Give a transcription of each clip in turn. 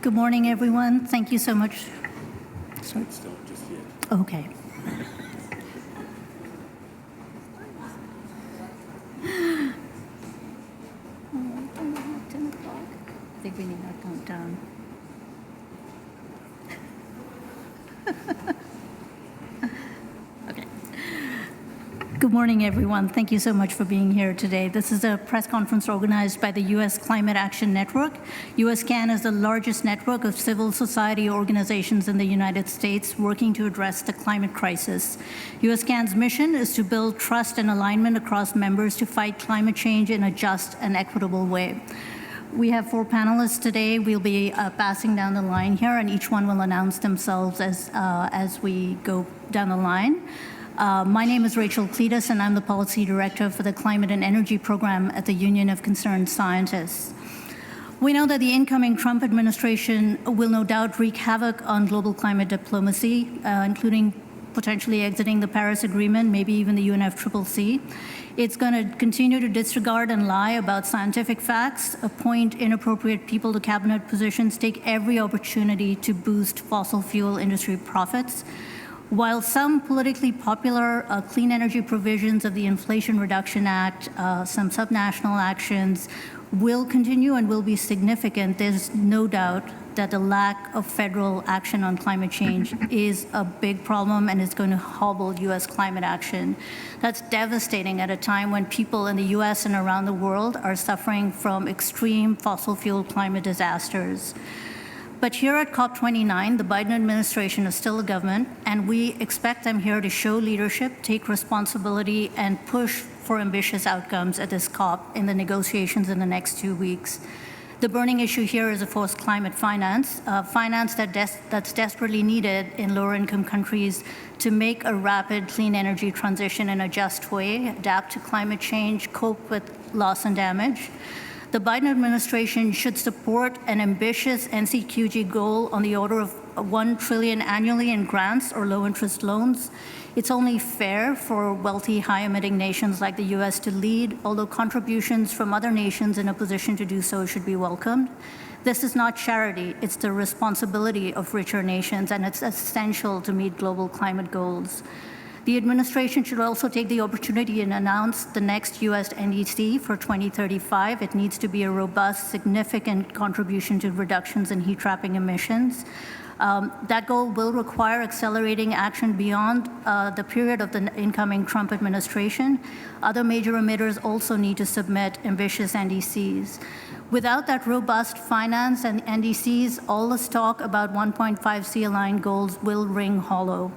Good morning, everyone. Thank you so much. Sorry. Just yet. Okay. Oh, 10 o'clock. I think we need that count down. Okay. Good morning, everyone. Thank you so much for being here today. This is a press conference organized by the U.S. Climate Action Network. USCAN is the largest network of civil society organizations in the United States working to address the climate crisis. USCAN's mission is to build trust and alignment across members to fight climate change in a just and equitable way. We have 4 panelists today. We'll be passing down the line here, and each one will announce themselves as we go down the line. My name is Rachel Cletus, and I'm the Policy Director for the Climate and Energy Program at the Union of Concerned Scientists. We know that the incoming Trump administration will no doubt wreak havoc on global climate diplomacy, including potentially exiting the Paris Agreement, maybe even the UNFCCC. It's going to continue to disregard and lie about scientific facts, appoint inappropriate people to cabinet positions, take every opportunity to boost fossil fuel industry profits. While some politically popular clean energy provisions of the Inflation Reduction Act, some subnational actions will continue and will be significant, there's no doubt that the lack of federal action on climate change is a big problem and is going to hobble U.S. climate action. That's devastating at a time when people in the U.S. and around the world are suffering from extreme fossil fuel climate disasters. But here at COP29, the Biden administration is still a government, and we expect them here to show leadership, take responsibility, and push for ambitious outcomes at this COP in the negotiations in the next 2 weeks. The burning issue here is, of course, climate finance, finance that's desperately needed in lower-income countries to make a rapid clean energy transition in a just way, adapt to climate change, cope with loss and damage. The Biden administration should support an ambitious NCQG goal on the order of $1 trillion annually in grants or low-interest loans. It's only fair for wealthy, high-emitting nations like the U.S. to lead, although contributions from other nations in a position to do so should be welcomed. This is not charity, it's the responsibility of richer nations, and it's essential to meet global climate goals. The administration should also take the opportunity and announce the next U.S. NDC for 2035. It needs to be a robust, significant contribution to reductions in heat-trapping emissions. That goal will require accelerating action beyond the period of the incoming Trump administration. Other major emitters also need to submit ambitious NDCs. Without that robust finance and NDCs, all this talk about 1.5C-aligned goals will ring hollow.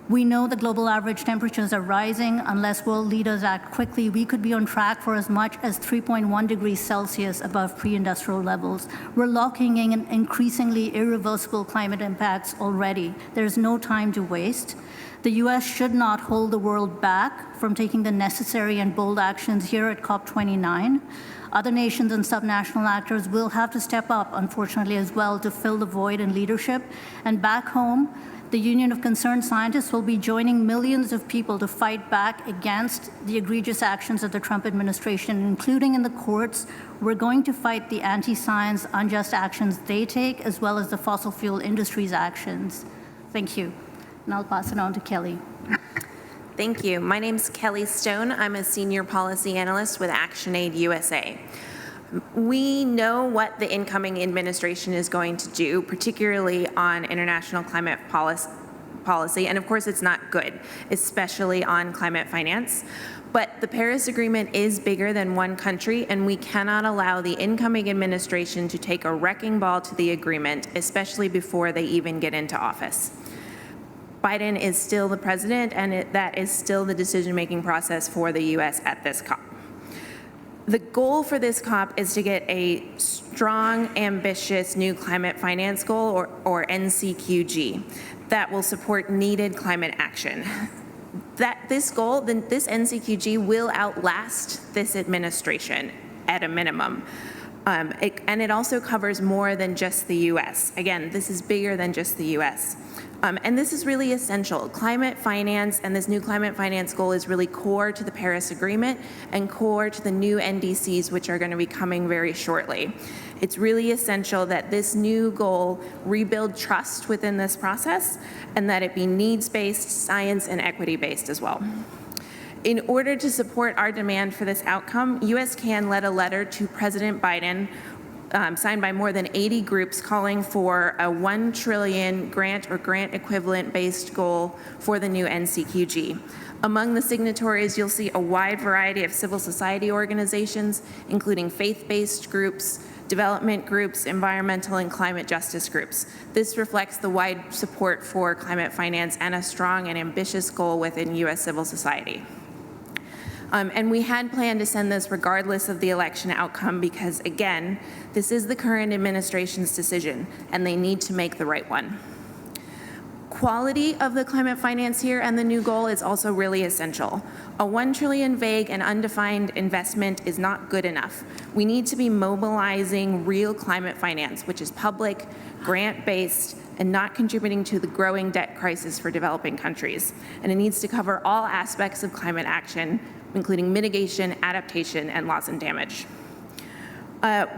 We know the global average temperatures are rising. Unless world leaders act quickly, we could be on track for as much as 3.1 degrees Celsius above pre-industrial levels. We're locking in increasingly irreversible climate impacts already. There's no time to waste. The U.S. should not hold the world back from taking the necessary and bold actions here at COP29. Other nations and subnational actors will have to step up, unfortunately, as well, to fill the void in leadership. And back home, the Union of Concerned Scientists will be joining millions of people to fight back against the egregious actions of the Trump administration, including in the courts. We're going to fight the anti-science, unjust actions they take, as well as the fossil fuel industry's actions. Thank you. And I'll pass it on to Kelly. Thank you. My name's Kelly Stone. I'm a senior policy analyst with ActionAid USA. We know what the incoming administration is going to do, particularly on international climate policy, and of course it's not good, especially on climate finance. But the Paris Agreement is bigger than one country, and we cannot allow the incoming administration to take a wrecking ball to the agreement, especially before they even get into office. Biden is still the president, and that is still the decision-making process for the U.S. at this COP. The goal for this COP is to get a strong, ambitious new climate finance goal, or NCQG, that will support needed climate action. This goal, this NCQG, will outlast this administration at a minimum. And it also covers more than just the U.S. Again, this is bigger than just the U.S. And this is really essential. Climate finance and this new climate finance goal is really core to the Paris Agreement and core to the new NDCs, which are going to be coming very shortly. It's really essential that this new goal rebuild trust within this process and that it be needs-based, science, and equity-based as well. In order to support our demand for this outcome, USCAN led a letter to President Biden signed by more than 80 groups calling for a $1 trillion grant or grant equivalent based goal for the new NCQG. Among the signatories, you'll see a wide variety of civil society organizations, including faith-based groups, development groups, environmental and climate justice groups. This reflects the wide support for climate finance and a strong and ambitious goal within U.S. civil society. And we had planned to send this regardless of the election outcome because, again, this is the current administration's decision, and they need to make the right one. Quality of the climate finance here and the new goal is also really essential. A $1 trillion vague and undefined investment is not good enough. We need to be mobilizing real climate finance, which is public, grant-based, and not contributing to the growing debt crisis for developing countries. And it needs to cover all aspects of climate action, including mitigation, adaptation, and loss and damage. I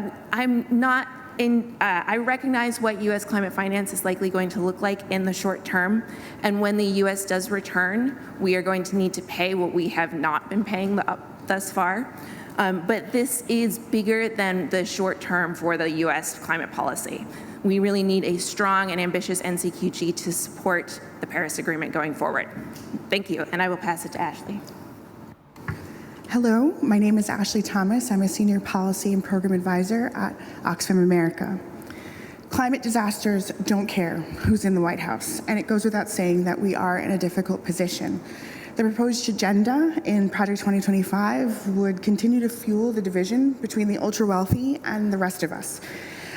recognize what U.S. climate finance is likely going to look like in the short term, and when the U.S. does return, we are going to need to pay what we have not been paying thus far. But this is bigger than the short term for the U.S. climate policy. We really need a strong and ambitious NCQG to support the Paris Agreement going forward. Thank you, and I will pass it to Ashley. Hello, my name is Ashley Thomas. I'm a Senior Policy and Program Advisor at Oxfam America. Climate disasters don't care who's in the White House, and it goes without saying that we are in a difficult position. The proposed agenda in Project 2025 would continue to fuel the division between the ultra-wealthy and the rest of us.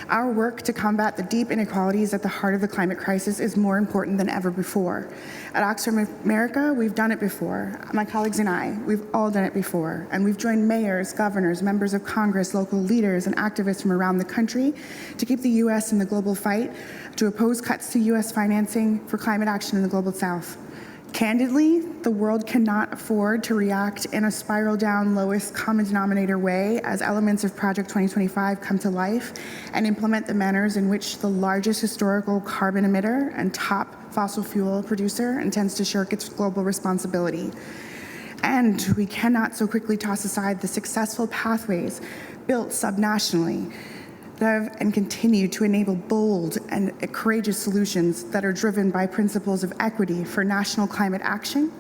Our work to combat the deep inequalities at the heart of the climate crisis is more important than ever before. At Oxfam America, we've done it before. My colleagues and I, we've all done it before. And we've joined mayors, governors, members of Congress, local leaders, and activists from around the country to keep the U.S. in the global fight to oppose cuts to U.S. financing for climate action in the global south. Candidly, the world cannot afford to react in a spiral down lowest common denominator way as elements of Project 2025 come to life and implement the manners in which the largest historical carbon emitter and top fossil fuel producer intends to shirk its global responsibility. And we cannot so quickly toss aside the successful pathways built subnationally and continue to enable bold and courageous solutions that are driven by principles of equity for national climate action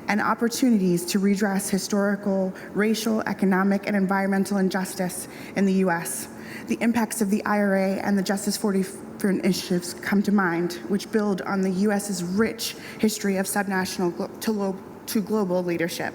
and opportunities to redress historical, racial, economic, and environmental injustice in the U.S. The impacts of the IRA and the Justice 44 initiatives come to mind, which build on the U.S.'s rich history of subnational to global leadership.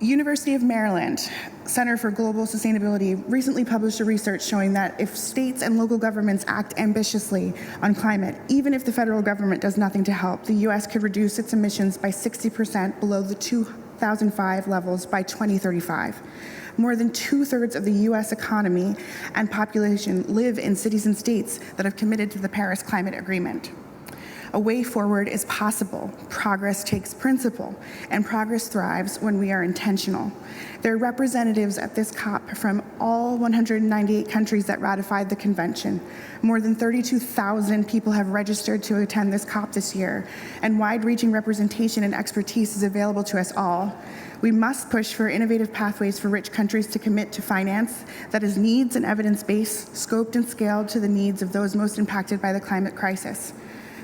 University of Maryland Center for Global Sustainability recently published a research showing that if states and local governments act ambitiously on climate, even if the federal government does nothing to help, the U.S. could reduce its emissions by 60% below the 2005 levels by 2035. More than 2/3 of the U.S. economy and population live in cities and states that have committed to the Paris Climate Agreement. A way forward is possible. Progress takes principle, and progress thrives when we are intentional. There are representatives at this COP from all 198 countries that ratified the convention. More than 32,000 people have registered to attend this COP this year, and wide-reaching representation and expertise is available to us all. We must push for innovative pathways for rich countries to commit to finance that is needs and evidence-based, scoped and scaled to the needs of those most impacted by the climate crisis.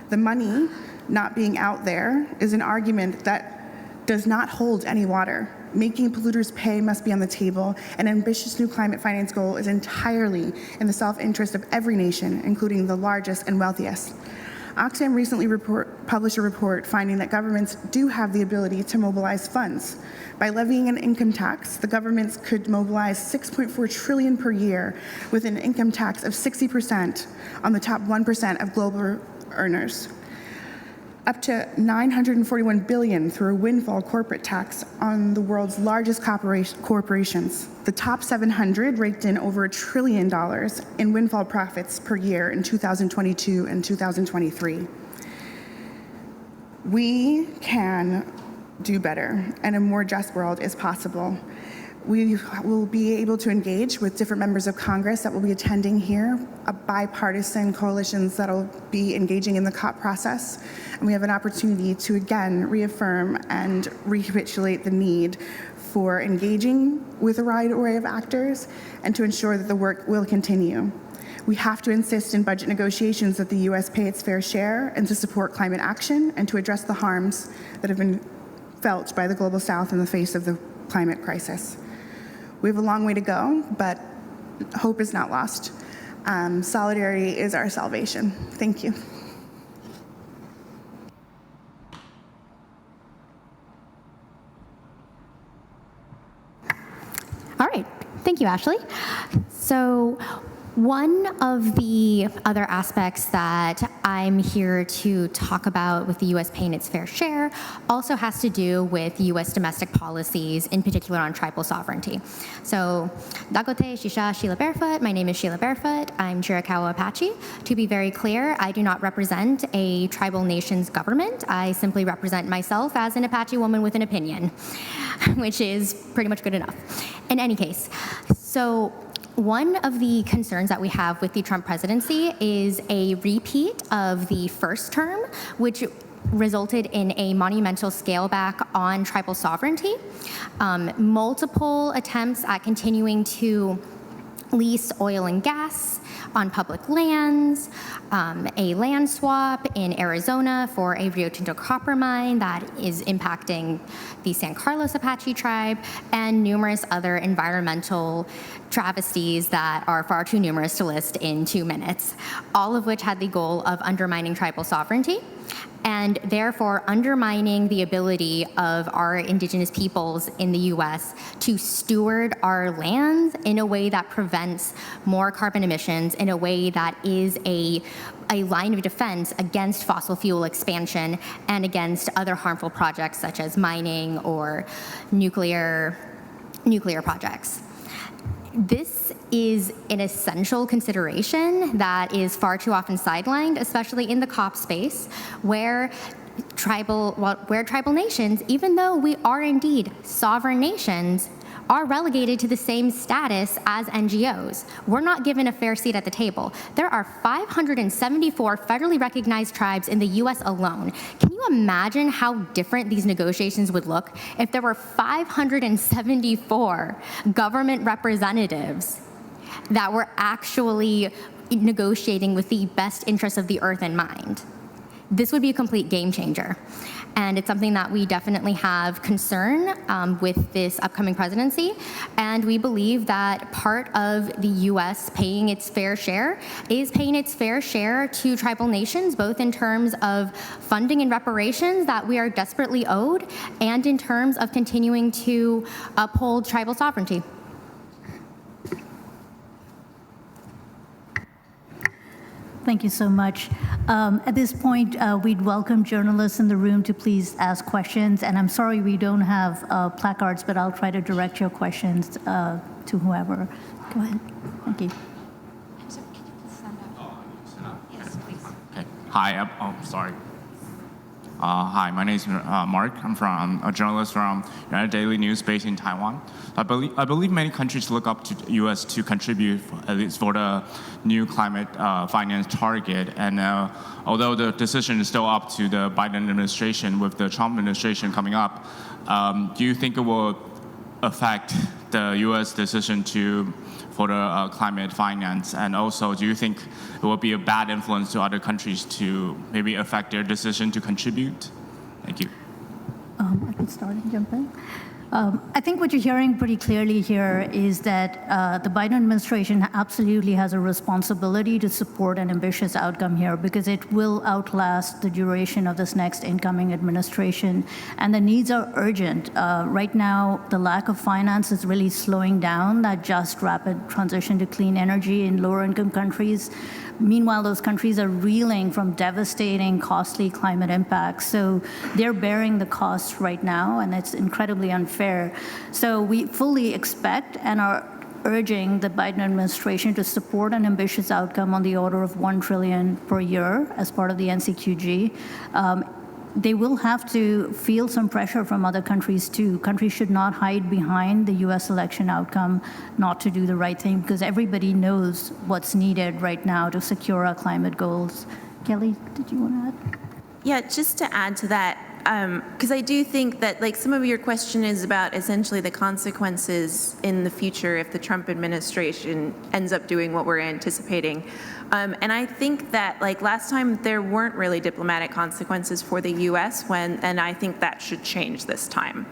The money not being out there is an argument that does not hold any water. Making polluters pay must be on the table. An ambitious new climate finance goal is entirely in the self-interest of every nation, including the largest and wealthiest. Oxfam recently published a report finding that governments do have the ability to mobilize funds. By levying an income tax, the governments could mobilize $6.4 trillion per year with an income tax of 60% on the top 1% of global earners. up to $941 billion through a windfall corporate tax on the world's largest corporations. The top 700 raked in over $1 trillion in windfall profits per year in 2022 and 2023. We can do better, and a more just world is possible. We will be able to engage with different members of Congress that will be attending here, bipartisan coalitions that will be engaging in the COP process. And we have an opportunity to, again, reaffirm and recapitulate the need for engaging with a wide array of actors and to ensure that the work will continue. We have to insist in budget negotiations that the U.S. pay its fair share and to support climate action and to address the harms that have been felt by the Global South in the face of the climate crisis. We have a long way to go, but hope is not lost. Solidarity is our salvation. Thank you. All right, thank you, Ashley. So one of the other aspects that I'm here to talk about with the U.S. paying its fair share also has to do with U.S. domestic policies, in particular on tribal sovereignty. So, Dagote, Shisha, Sheila Barefoot. My name is Sheila Barefoot. I'm Chiricahua Apache. To be very clear, I do not represent a tribal nation's government. I simply represent myself as an Apache woman with an opinion, which is pretty much good enough. In any case, so one of the concerns that we have with the Trump presidency is a repeat of the first term, which resulted in a monumental scale back on tribal sovereignty, multiple attempts at continuing to lease oil and gas on public lands, a land swap in Arizona for a Rio Tinto copper mine that is impacting the San Carlos Apache tribe, and numerous other environmental travesties that are far too numerous to list in 2 minutes, all of which had the goal of undermining tribal sovereignty and therefore undermining the ability of our indigenous peoples in the US to steward our lands in a way that prevents more carbon emissions, in a way that is a line of defense against fossil fuel expansion and against other harmful projects such as mining or nuclear projects. This is an essential consideration that is far too often sidelined, especially in the COP space, where tribal nations, even though we are indeed sovereign nations, are relegated to the same status as NGOs. We're not given a fair seat at the table. There are 574 federally recognized tribes in the US alone. Can you imagine how different these negotiations would look if there were 574 government representatives that were actually negotiating with the best interests of the earth in mind? This would be a complete game changer. And it's something that we definitely have concern with this upcoming presidency. And we believe that part of the US paying its fair share is paying its fair share to tribal nations, both in terms of funding and reparations that we are desperately owed, and in terms of continuing to uphold tribal sovereignty. Thank you so much. At this point, we'd welcome journalists in the room to please ask questions. And I'm sorry we don't have placards, but I'll try to direct your questions to whoever. Go ahead. Thank you. Okay. Hi, sorry. Hi, my name is Mark. I'm a journalist from United Daily News based in Taiwan. I believe many countries look up to the U.S. to contribute, at least for the new climate finance target. And although the decision is still up to the Biden administration, with the Trump administration coming up, do you think it will affect the U.S. decision for the climate finance? And also, do you think it will be a bad influence to other countries to maybe affect their decision to contribute? Thank you. I can start and jump in. I think what you're hearing pretty clearly here is that the Biden administration absolutely has a responsibility to support an ambitious outcome here because it will outlast the duration of this next incoming administration. And the needs are urgent. Right now, the lack of finance is really slowing down that just rapid transition to clean energy in lower income countries. Meanwhile, those countries are reeling from devastating, costly climate impacts. So they're bearing the costs right now, and it's incredibly unfair. So we fully expect and are urging the Biden administration to support an ambitious outcome on the order of $1 trillion per year as part of the NCQG. They will have to feel some pressure from other countries too. Countries should not hide behind the US election outcome not to do the right thing because everybody knows what's needed right now to secure our climate goals. Kelly, did you want to add? Yeah, just to add to that, because I do think that like some of your question is about essentially the consequences in the future if the Trump administration ends up doing what we're anticipating. And I think that like last time there weren't really diplomatic consequences for the US and I think that should change this time.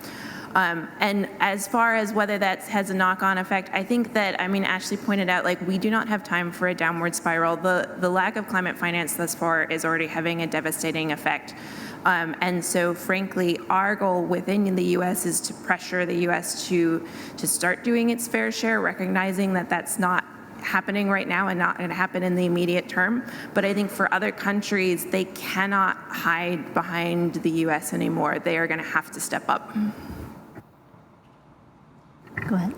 And as far as whether that has a knock-on effect, I think that, I mean, Ashley pointed out, like, we do not have time for a downward spiral. The lack of climate finance thus far is already having a devastating effect. And so, frankly, our goal within the U.S. is to pressure the U.S. to start doing its fair share, recognizing that that's not happening right now and not going to happen in the immediate term. But I think for other countries, they cannot hide behind the U.S. anymore. They are going to have to step up. Go ahead.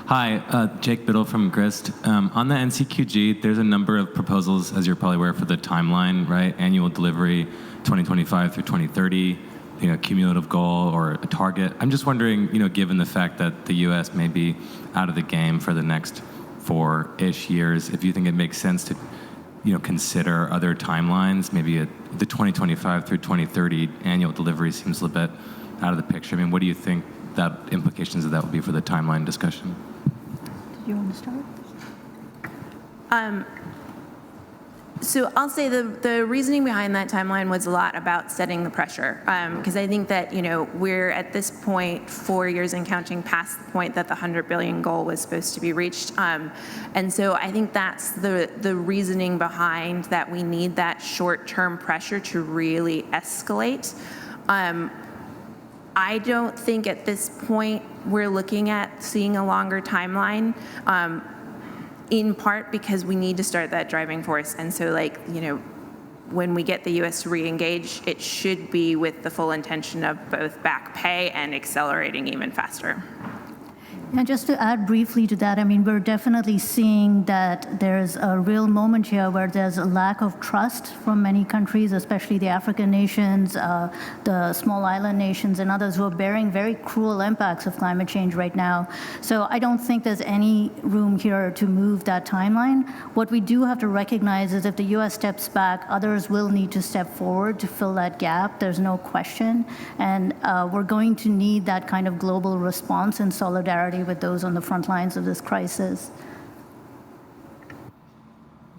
Hi, Jake Biddle from GRIST. On the NCQG, there's a number of proposals, as you're probably aware, for the timeline, right? Annual delivery, 2025 through 2030, cumulative goal or a target. I'm just wondering, given the fact that the U.S. may be out of the game for the next 4-ish years, if you think it makes sense to consider other timelines, maybe the 2025 through 2030 annual delivery seems a little bit out of the picture. I mean, what do you think that implications of that would be for the timeline discussion? Do you want to start? So I'll say the reasoning behind that timeline was a lot about setting the pressure, because I think that we're at this point 4 years and counting past the point that the 100 billion goal was supposed to be reached, and so I think that's the reasoning behind that we need that short-term pressure to really escalate. I don't think at this point we're looking at seeing a longer timeline. In part because we need to start that driving force. And so when we get the U.S. to re-engage, it should be with the full intention of both back pay and accelerating even faster. And just to add briefly to that, I mean, we're definitely seeing that there's a real moment here where there's a lack of trust from many countries, especially the African nations, the small island nations, and others who are bearing very cruel impacts of climate change right now. So I don't think there's any room here to move that timeline. What we do have to recognize is if the U.S. steps back, others will need to step forward to fill that gap. There's no question. And we're going to need that kind of global response and solidarity with those on the front lines of this crisis.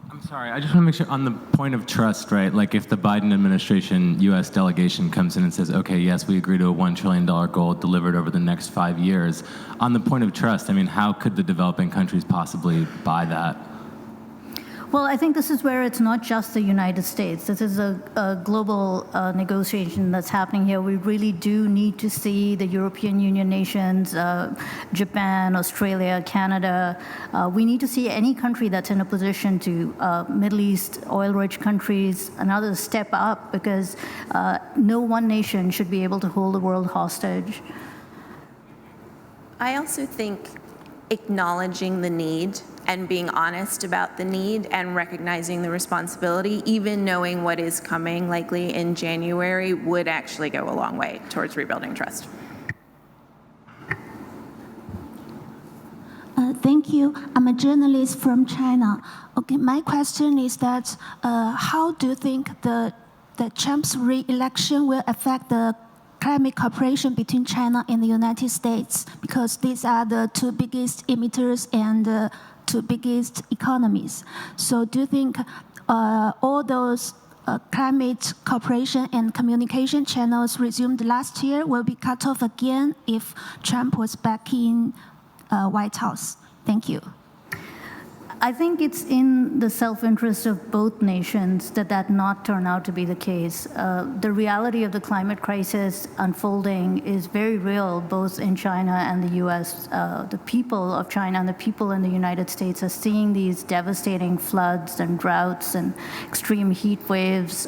I'm sorry, I just want to make sure on the point of trust, right? Like if the Biden administration U.S. delegation comes in and says, okay, yes, we agree to a $1 trillion goal delivered over the next 5 years. On the point of trust, I mean, how could the developing countries possibly buy that? Well, I think this is where it's not just the United States. This is a global negotiation that's happening here. We really do need to see the European Union nations, Japan, Australia, Canada. We need to see any country that's in a position to, Middle East, oil-rich countries, and others step up because no one nation should be able to hold the world hostage. I also think acknowledging the need and being honest about the need and recognizing the responsibility, even knowing what is coming likely in January, would actually go a long way towards rebuilding trust. Thank you. I'm a journalist from China. Okay, my question is that how do you think the Trump's re-election will affect the climate cooperation between China and the United States? Because these are the two biggest emitters and two biggest economies. So do you think all those climate cooperation and communication channels resumed last year will be cut off again if Trump was back in White House? Thank you. I think it's in the self-interest of both nations that not turn out to be the case. The reality of the climate crisis unfolding is very real, both in China and the US. The people of China and the people in the United States are seeing these devastating floods and droughts and extreme heat waves,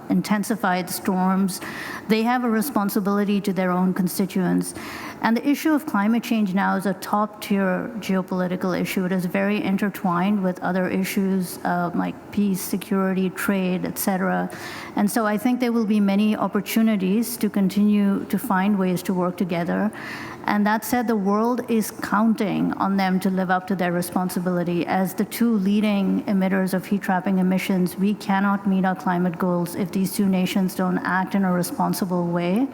intensified storms. They have a responsibility to their own constituents. And the issue of climate change now is a top-tier geopolitical issue. It is very intertwined with other issues like peace, security, trade, et cetera. And so I think there will be many opportunities to continue to find ways to work together. And that said, the world is counting on them to live up to their responsibility. As the two leading emitters of heat-trapping emissions, we cannot meet our climate goals if these two nations don't act in a responsible way.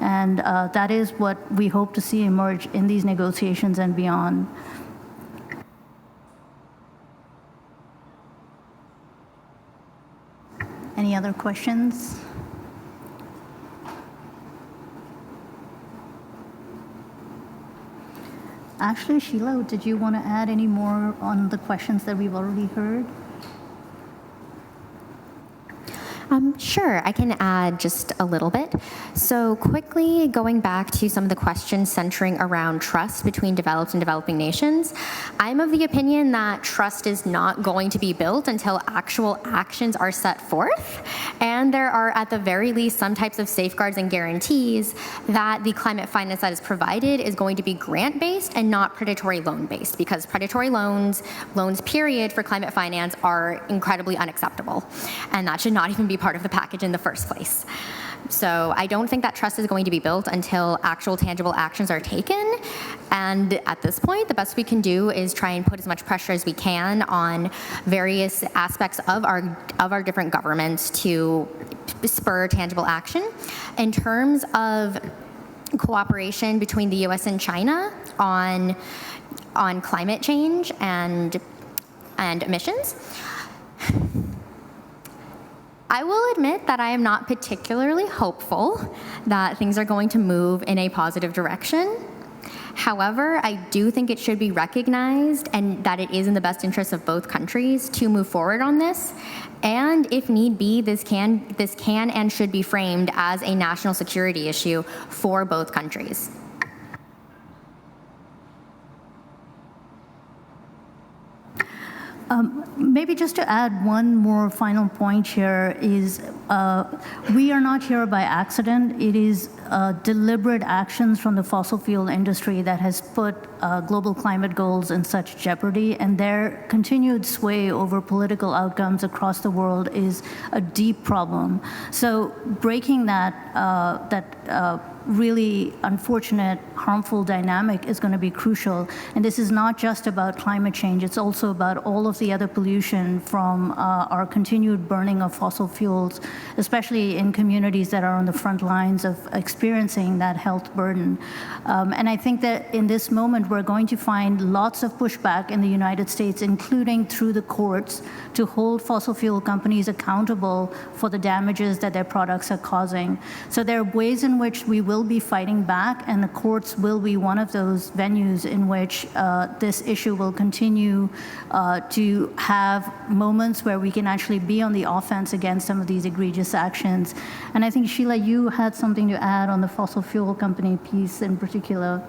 And that is what we hope to see emerge in these negotiations and beyond. Any other questions? Ashley, Sheila, did you want to add any more on the questions that we've already heard? Sure, I can add just a little bit. So quickly going back to some of the questions centering around trust between developed and developing nations, I'm of the opinion that trust is not going to be built until actual actions are set forth, and there are at the very least some types of safeguards and guarantees that the climate finance that is provided is going to be grant-based and not predatory loan-based, because predatory loans period for climate finance are incredibly unacceptable, and that should not even be part of the package in the first place. So I don't think that trust is going to be built until actual tangible actions are taken. And at this point, the best we can do is try and put as much pressure as we can on various aspects of our different governments to spur tangible action. In terms of cooperation between the US and China on climate change and emissions, I will admit that I am not particularly hopeful that things are going to move in a positive direction. However, I do think it should be recognized and that it is in the best interest of both countries to move forward on this. And if need be, this can and should be framed as a national security issue for both countries. Maybe just to add one more final point here is we are not here by accident. It is deliberate actions from the fossil fuel industry that has put global climate goals in such jeopardy, and their continued sway over political outcomes across the world is a deep problem. So breaking that really unfortunate, harmful dynamic is going to be crucial. And this is not just about climate change, it's also about all of the other pollution from our continued burning of fossil fuels, especially in communities that are on the front lines of experiencing that health burden. And I think that in this moment, we're going to find lots of pushback in the United States, including through the courts, to hold fossil fuel companies accountable for the damages that their products are causing. So there are ways in which we will be fighting back, and the courts will be one of those venues in which this issue will continue to have moments where we can actually be on the offense against some of these egregious actions. And I think, Sheila, you had something to add on the fossil fuel company piece in particular.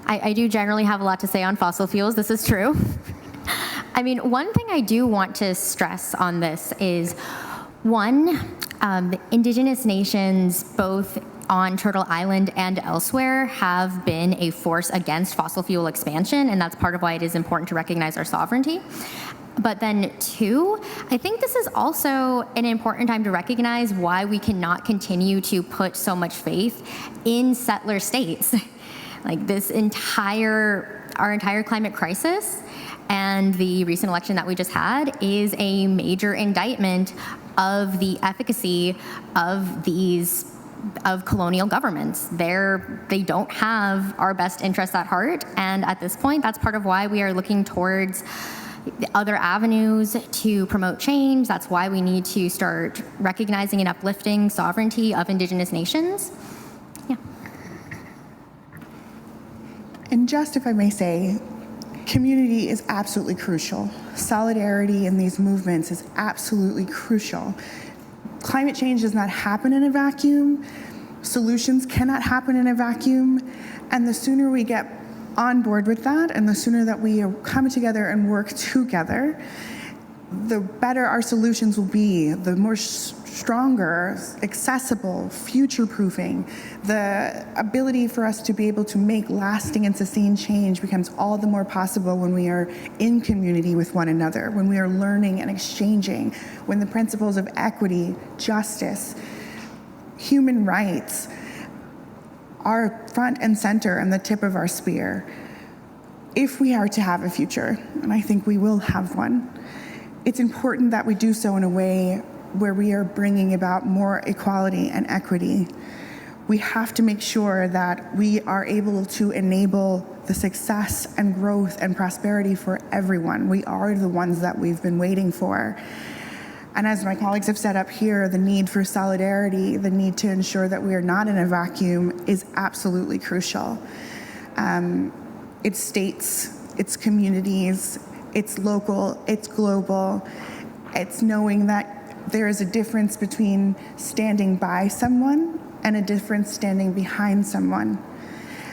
I do generally have a lot to say on fossil fuels. This is true. I mean, one thing I do want to stress on this is, one, indigenous nations, both on Turtle Island and elsewhere, have been a force against fossil fuel expansion, and that's part of why it is important to recognize our sovereignty. But then two, I think this is also an important time to recognize why we cannot continue to put so much faith in settler states. Like our entire climate crisis and the recent election that we just had is a major indictment of the efficacy of colonial governments. They don't have our best interests at heart, and at this point, that's part of why we are looking towards other avenues to promote change. That's why we need to start recognizing and uplifting sovereignty of Indigenous nations. Yeah. And just if I may say, community is absolutely crucial. Solidarity in these movements is absolutely crucial. Climate change does not happen in a vacuum. Solutions cannot happen in a vacuum. And the sooner we get on board with that, and the sooner that we come together and work together, the better our solutions will be, the more stronger, accessible, future-proofing, the ability for us to be able to make lasting and sustained change becomes all the more possible when we are in community with one another, when we are learning and exchanging, when the principles of equity, justice, human rights are front and center and the tip of our spear. If we are to have a future, and I think we will have one, it's important that we do so in a way where we are bringing about more equality and equity. We have to make sure that we are able to enable the success and growth and prosperity for everyone. We are the ones that we've been waiting for. And as my colleagues have said up here, the need for solidarity, the need to ensure that we are not in a vacuum is absolutely crucial. It's states, it's communities, it's local, it's global. It's knowing that there is a difference between standing by someone and a difference standing behind someone.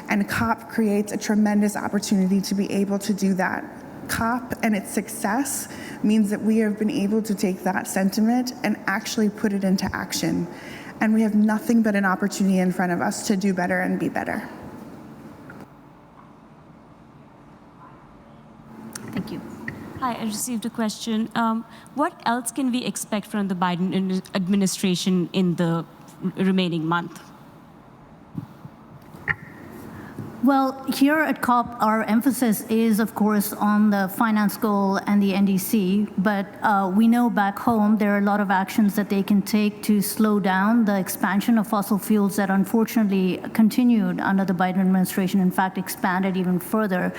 And COP creates a tremendous opportunity to be able to do that. COP and its success means that we have been able to take that sentiment and actually put it into action. And we have nothing but an opportunity in front of us to do better and be better. Thank you. Hi, I received a question. What else can we expect from the Biden administration in the remaining month? Well, here at COP, our emphasis is, of course, on the finance goal and the NDC, but we know back home there are a lot of actions that they can take to slow down the expansion of fossil fuels that unfortunately continued under the Biden administration, in fact, expanded even further.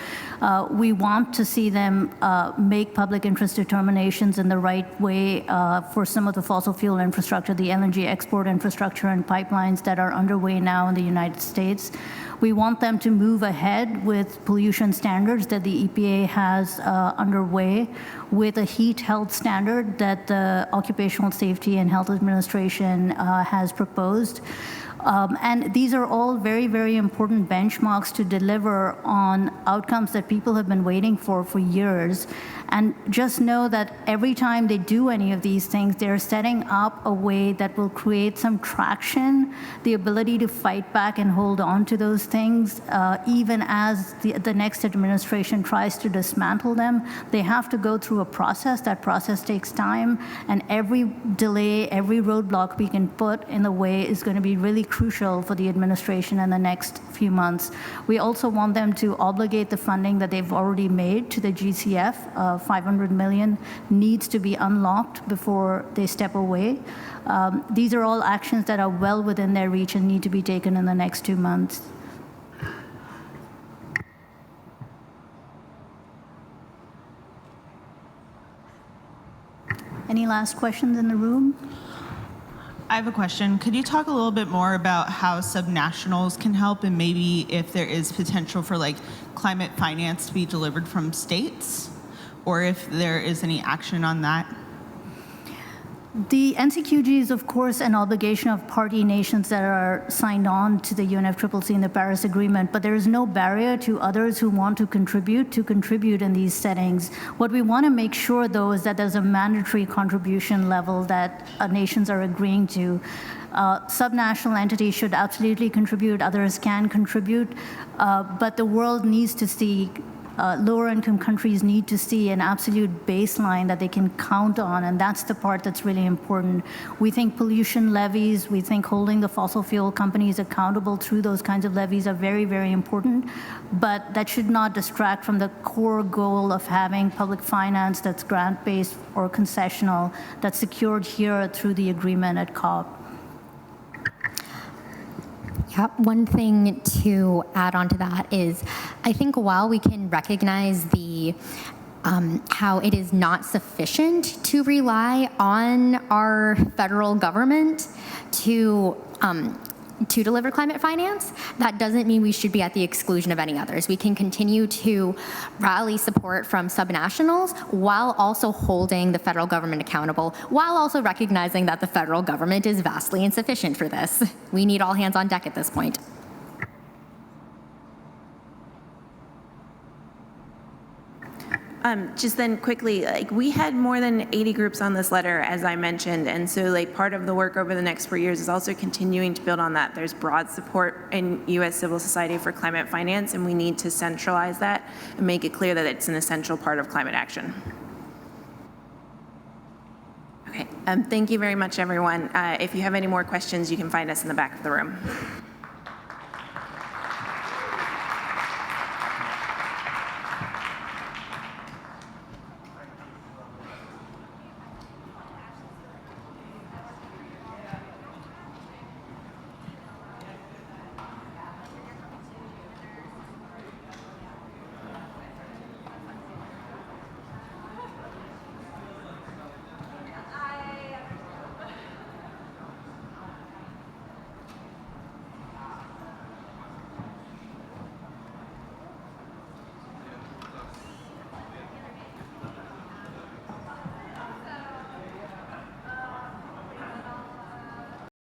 We want to see them make public interest determinations in the right way for some of the fossil fuel infrastructure, the LNG export infrastructure and pipelines that are underway now in the United States. We want them to move ahead with pollution standards that the EPA has underway, with a heat health standard that the Occupational Safety and Health Administration has proposed. And these are all very, very important benchmarks to deliver on outcomes that people have been waiting for years. And just know that every time they do any of these things, they're setting up a way that will create some traction, the ability to fight back and hold on to those things, even as the next administration tries to dismantle them. They have to go through a process. That process takes time, and every delay, every roadblock we can put in the way is going to be really crucial for the administration in the next few months. We also want them to obligate the funding that they've already made to the GCF. 500 million needs to be unlocked before they step away. These are all actions that are well within their reach and need to be taken in the next 2 months. Any last questions in the room? I have a question. Could you talk a little bit more about how subnationals can help, and maybe if there is potential for like climate finance to be delivered from states, or if there is any action on that? The NCQG is, of course, an obligation of party nations that are signed on to the UNFCCC and the Paris Agreement, but there is no barrier to others who want to contribute in these settings. What we want to make sure, though, is that there's a mandatory contribution level that nations are agreeing to. Subnational entities should absolutely contribute, others can contribute, but the world needs to see lower income countries need to see an absolute baseline that they can count on, and that's the part that's really important. We think pollution levies, we think holding the fossil fuel companies accountable through those kinds of levies are very, very important, but that should not distract from the core goal of having public finance that's grant-based or concessional, that's secured here through the agreement at COP. Yeah, one thing to add on to that is, I think while we can recognize the how it is not sufficient to rely on our federal government to deliver climate finance. That doesn't mean we should be at the exclusion of any others. We can continue to rally support from subnationals while also holding the federal government accountable, while also recognizing that the federal government is vastly insufficient for this. We need all hands on deck at this point. Just then quickly, like we had more than 80 groups on this letter, as I mentioned, and so like part of the work over the next 4 years is also continuing to build on that. There's broad support in U.S. civil society for climate finance, and we need to centralize that and make it clear that it's an essential part of climate action. Okay, thank you very much, everyone. If you have any more questions, you can find us in the back of the room.